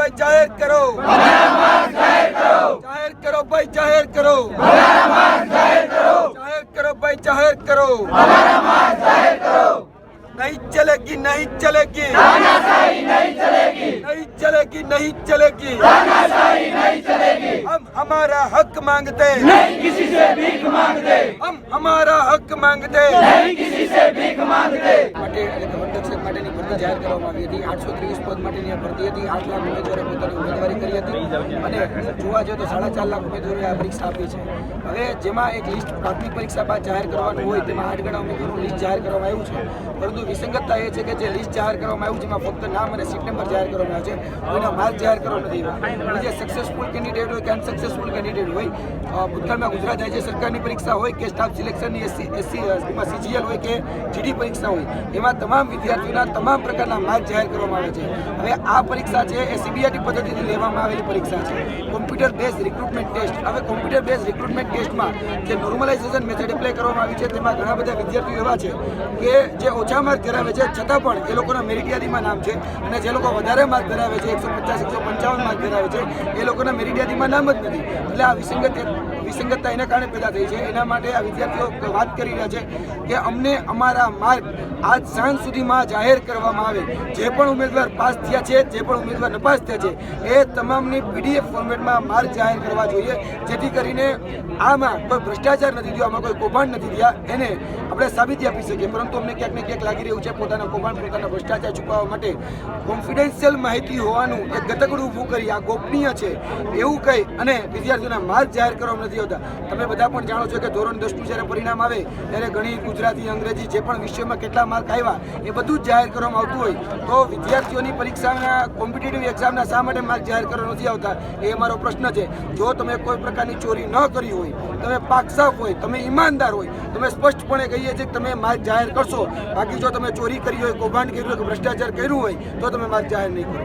भाई जाहिर करो, जाहिर करो भाई जाहिर करो, जाहिर करो भाई जाहिर करो, नहीं चलेगी नहीं चलेगी, नहीं चलेगी नहीं चलेगी, हम हमारा हक मांगते नहीं किसी से भीख मांगते, हम हमारा हक मांगते नहीं किसी से भीख मांगते। વનરક્ષક માટેની ભરતી જાહેર કરવામાં આવી હતી। 830 પદ માટેની આ ભરતી હતી। 8 લાખ ઉમેદવારે પોતાની ઉમેદવારી કરી હતી અને જોવા જોઈએ તો 4.5 લાખ ઉમેદવારોએ આ પરીક્ષા આપી છે। હવે જેમાં એક લિસ્ટ પ્રાથમિક પરીક્ષા બાદ જાહેર કરવાનું હોય તેમાં 8 ગણા ઉમેદવારોનું લિસ્ટ જાહેર કરવામાં આવ્યું છે, પરંતુ વિસંગતતા એ છે કે જે લિસ્ટ જાહેર કરવામાં આવ્યું છે એમાં ફક્ત નામ અને સીટ નંબર જાહેર કરવામાં આવ્યા છે, કોઈના માર્ક જાહેર કરવામાં નથી આવ્યા। જે સક્સેસફુલ કેન્ડિડેટ હોય કે અનસક્સેસફુલ કેન્ડિડેટ હોય, ભૂતકાળમાં ગુજરાત રાજ્ય સરકારની પરીક્ષા હોય કે સ્ટાફ સિલેક્શનની એસસી સીજીએલ હોય કે જીડી પરીક્ષા હોય, એમાં તમામ વિદ્યાર્થીઓના તમામ પ્રકારના માર્ક જાહેર કરવામાં આવે છે। હવે આ પરીક્ષા છે એ સીબીઆઈટી પદ્ધતિથી લેવામાં આવેલી પરીક્ષા છે, કોમ્પ્યુટર બેઝ રિક્રુટમેન્ટ ટેસ્ટ। હવે કોમ્પ્યુટર બેઝ રિક્રુટમેન્ટ ટેસ્ટમાં જે નોર્મલાઇઝેશન મેથડ એપ્લાય કરવામાં આવી છે તેમાં ઘણા બધા વિદ્યાર્થીઓ એવા છે કે જે ઓછા માર્ક ધરાવે છે છતાં પણ એ લોકોના મેરિટ યાદીમાં નામ છે, અને જે લોકો વધારે માર્ક ધરાવે છે 150 155 માર્ક ધરાવે છે એ લોકોના મેરિટ યાદીમાં નામ જ નથી। એટલે આ વિસંગતતા એના કારણે પેદા થઈ છે। એના માટે આ વિદ્યાર્થીઓ વાત કરી રહ્યા છે કે અમને અમારા માર્ક આજ સાંજ સુધીમાં જાહેર કરવામાં આવે। જે પણ ઉમેદવાર પાસ થયા છે, જે પણ ઉમેદવાર નપાસ થયા છે, એ તમામની પીડીએફ ફોર્મેટમાં માર્ક જાહેર કરવા જોઈએ, જેથી કરીને આમાં કોઈ ભ્રષ્ટાચાર નથી થયો, આમાં કોઈ કૌભાંડ નથી થયા, એને આપણે સાબિતી આપી શકીએ। પરંતુ અમને ક્યાંક ને ક્યાંક લાગી રહ્યું છે પોતાના કૌભાંડ, પોતાના ભ્રષ્ટાચાર છુપાવવા માટે કોન્ફિડેન્શિયલ માહિતી હોવાનું એક ગતકડું ઊભું કરી આ ગોપનીય છે એવું કહી અને વિદ્યાર્થીઓના માર્ક જાહેર કરવામાં નથી આવતા। તમે બધા પણ જાણો છો કે ધોરણ 10નું જ્યારે પરિણામ આવે ત્યારે ગણિત, ગુજરાતી, અંગ્રેજી જે પણ વિષયમાં કેટલા માર્ક આવ્યા એ બધું જ જાહેર કરવામાં આવતું હોય, તો વિદ્યાર્થીઓની પરીક્ષાના કોમ્પિટિટિવ એક્ઝામના શા માટે માર્ક જાહેર કરવા નથી આવતા એ અમારો પ્રશ્ન છે। જો તમે કોઈ પ્રકારની ચોરી ન કરી હોય, તમે પાકસાફ હોય, તમે ઈમાનદાર હોય, તમે સ્પષ્ટપણે કહીએ છીએ કે તમે માર્ક જાહેર કરશો। બાકી જો તમે ચોરી કરી હોય, કૌભાંડ કર્યું હોય કે ભ્રષ્ટાચાર કર્યું હોય તો તમે માર્ક જાહેર નહીં કરો।